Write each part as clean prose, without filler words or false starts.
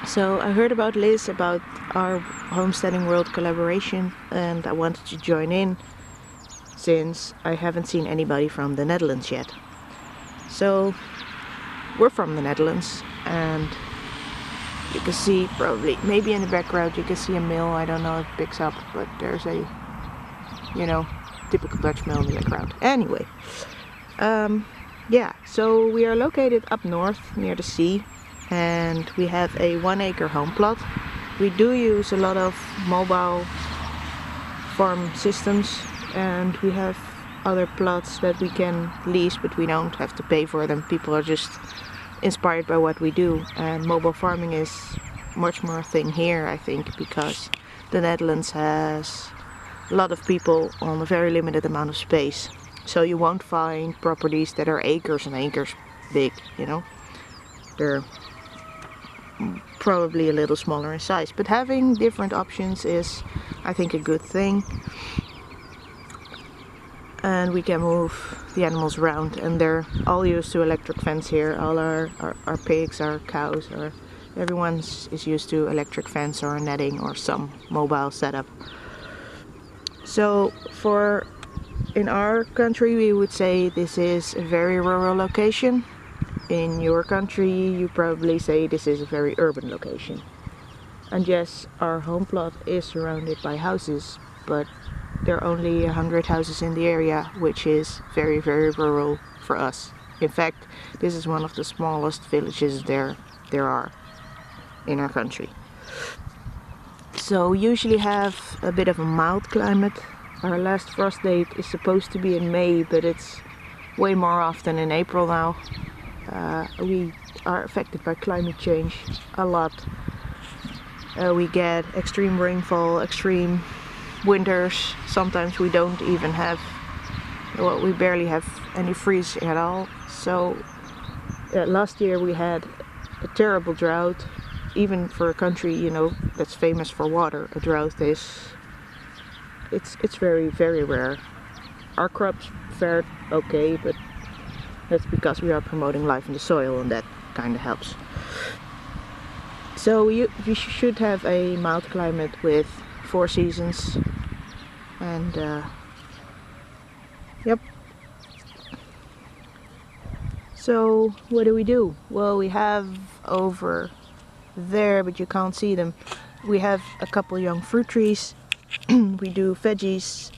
So I heard about Liz, about our Homesteading World collaboration, and I wanted to join in since I haven't seen anybody from the Netherlands yet. So we're from the Netherlands, and you can see probably, maybe in the background you can see a mill. I don't know if it picks up, but there's a, typical Dutch mill in the background. Anyway, yeah, so we are located up north near the sea, and we have a 1 acre home plot. We do use a lot of mobile farm systems, and we have other plots that we can lease, but we don't have to pay for them. People are just inspired by what we do, and mobile farming is much more a thing here, I think, because the Netherlands has a lot of people on a very limited amount of space. So you won't find properties that are acres and acres big, They're probably a little smaller in size, but having different options is, I think, a good thing. And we can move the animals around, and they're all used to electric fence here. All our pigs, our cows, everyone is used to electric fence or netting or some mobile setup. So in our country we would say this is a very rural location. In your country you probably say this is a very urban location. And yes, our home plot is surrounded by houses, but there are only 100 houses in the area, which is very, very rural for us. In fact, this is one of the smallest villages there are in our country. So we usually have a bit of a mild climate. Our last frost date is supposed to be in May, but it's way more often in April now. We are affected by climate change a lot. We get extreme rainfall, extreme winters. Sometimes we don't even have, we barely have any freeze at all. So last year we had a terrible drought. Even for a country, that's famous for water, a drought it's very, very rare. Our crops fared okay, but that's because we are promoting life in the soil, and that kind of helps. So we should have a mild climate with 4 seasons, and yep. So what do? Well, we have over there, but you can't see them, we have a couple young fruit trees. We do veggies,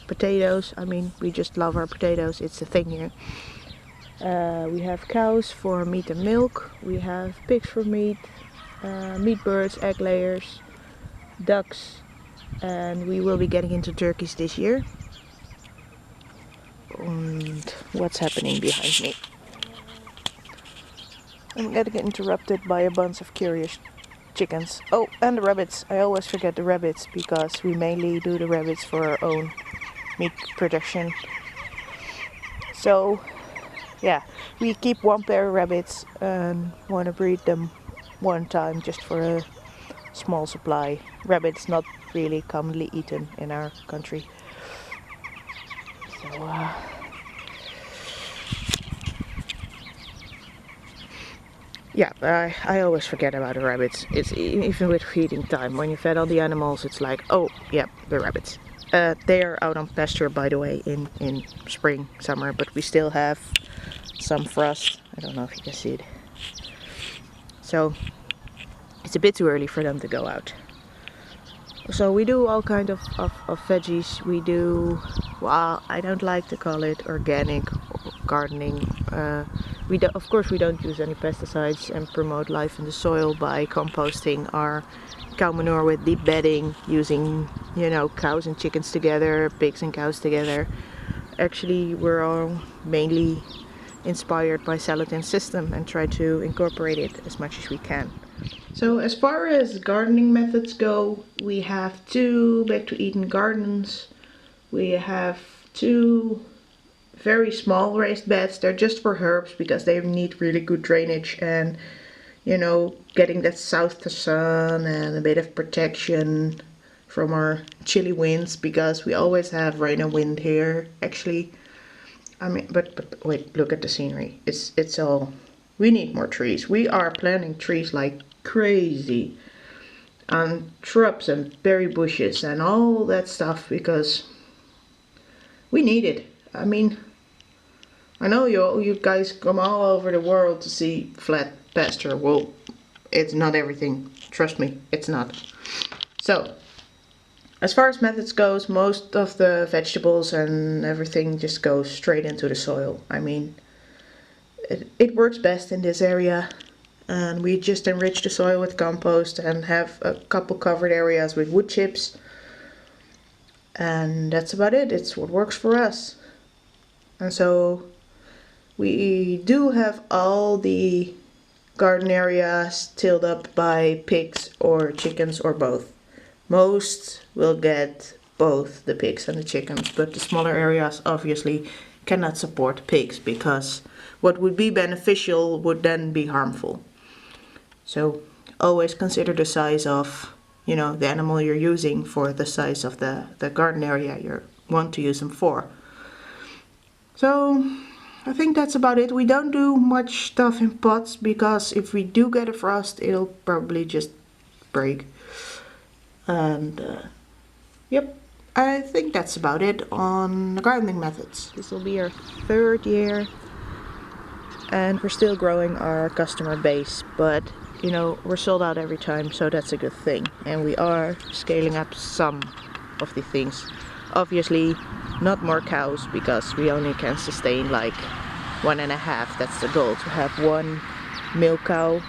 potatoes. I mean, we just love our potatoes, it's a thing here. We have cows for meat and milk, we have pigs for meat, meat birds, egg layers, ducks, and we will be getting into turkeys this year. And what's happening behind me? I'm gonna get interrupted by a bunch of curious chickens. Oh, and the rabbits. I always forget the rabbits because we mainly do the rabbits for our own meat production. So yeah, we keep 1 pair of rabbits and want to breed them one time just for a small supply. Rabbits not really commonly eaten in our country. So yeah, I always forget about the rabbits. It's even with feeding time. When you fed all the animals, it's like, oh, yeah, the rabbits. They are out on pasture, by the way, in spring, summer, but we still have some frost. I don't know if you can see it. So it's a bit too early for them to go out. So we do all kind of veggies. We do, well, I don't like to call it organic gardening. Of course we don't use any pesticides and promote life in the soil by composting our cow manure with deep bedding, using, cows and chickens together, pigs and cows together. Actually, we're all mainly inspired by Saladin's system and try to incorporate it as much as we can. So as far as gardening methods go, we have 2 back-to-Eden gardens. We have 2 very small raised beds. They're just for herbs because they need really good drainage and, getting that south to sun and a bit of protection from our chilly winds, because we always have rain and wind here. Actually, I mean, but wait, look at the scenery. It's all, we need more trees. We are planting trees like crazy on shrubs and berry bushes and all that stuff because we need it. I mean, I know you guys come all over the world to see flat pasture. Well, it's not everything. Trust me, it's not. So, as far as methods goes, most of the vegetables and everything just goes straight into the soil. I mean, it works best in this area. And we just enrich the soil with compost and have a couple covered areas with wood chips. And that's about it. It's what works for us. And so we do have all the garden areas tilled up by pigs or chickens or both. Most will get both the pigs and the chickens, but the smaller areas obviously cannot support pigs because what would be beneficial would then be harmful. So always consider the size of, you know, the animal you're using for the size of the garden area you want to use them for. So I think that's about it. We don't do much stuff in pots because if we do get a frost, it'll probably just break. And yep, I think that's about it on the gardening methods. This will be our 3rd year and we're still growing our customer base, but you know, we're sold out every time, so that's a good thing. And we are scaling up some of the things. Obviously not more cows because we only can sustain like 1.5. That's the goal, to have 1 milk cow,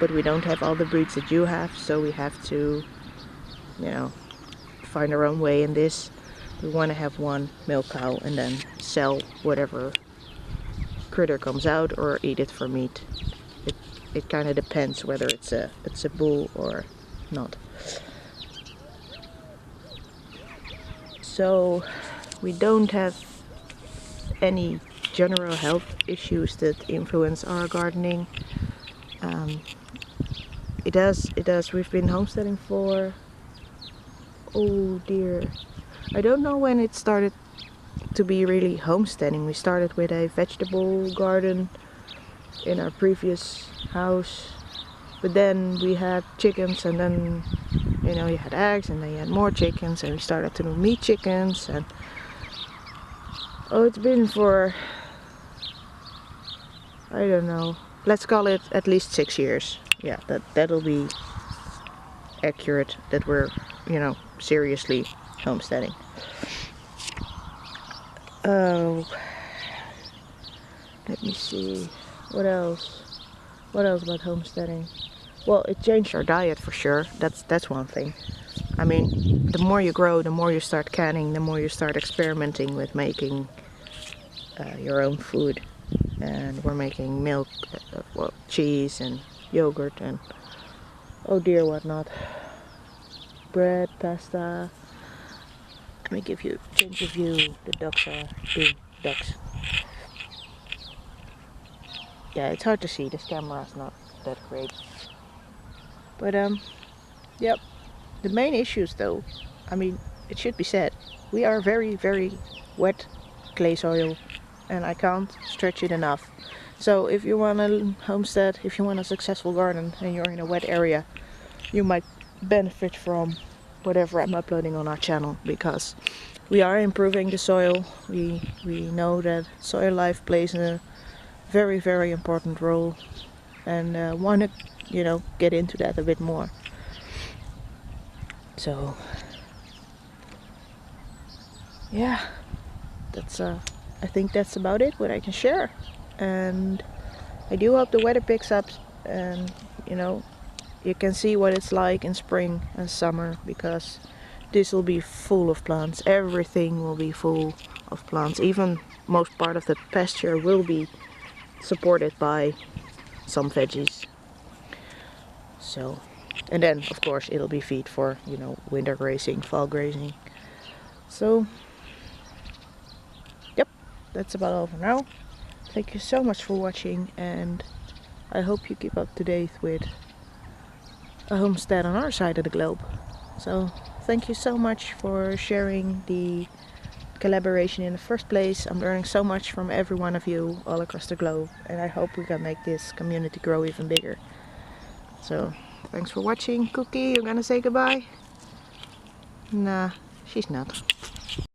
but we don't have all the breeds that you have, so we have to, you know, find our own way in this. We want to have 1 milk cow and then sell whatever critter comes out or eat it for meat. It kind of depends whether it's a bull or not. So we don't have any general health issues that influence our gardening. It does. We've been homesteading for, oh dear, I don't know when it started to be really homesteading. We started with a vegetable garden in our previous house, but then we had chickens, and then, you know, you had eggs, and then you had more chickens, and we started to do meat chickens, and oh, it's been for, I don't know, let's call it at least 6 years. Yeah, that'll be accurate, that we're, you know, seriously homesteading. Oh, let me see, what else about homesteading? Well, it changed our diet for sure. That's one thing. I mean, the more you grow, the more you start canning, the more you start experimenting with making your own food. And we're making milk, well, cheese and yogurt and, oh dear, whatnot. Bread, pasta. Let me change of view. The ducks are being ducks. Yeah, it's hard to see. This camera's not that great. But yep. The main issues, though, I mean, it should be said, we are very, very wet clay soil, and I can't stretch it enough. So if you want a homestead, if you want a successful garden, and you're in a wet area, you might benefit from whatever I'm uploading on our channel, because we are improving the soil. We know that soil life plays a very, very important role, and want to, you know, get into that a bit more. So yeah, that's I think that's about it what I can share, and I do hope the weather picks up, and you know, you can see what it's like in spring and summer, because this will be full of plants. Everything will be full of plants. Even most part of the pasture will be supported by some veggies. So, and then of course it'll be feed for, you know, winter grazing, fall grazing. So yep, that's about all for now. Thank you so much for watching, and I hope you keep up to date with a homestead on our side of the globe. So thank you so much for sharing the collaboration in the first place. I'm learning so much from every one of you all across the globe, and I hope we can make this community grow even bigger. So Thanks for watching. Cookie, you're gonna say goodbye? Nah, she's not.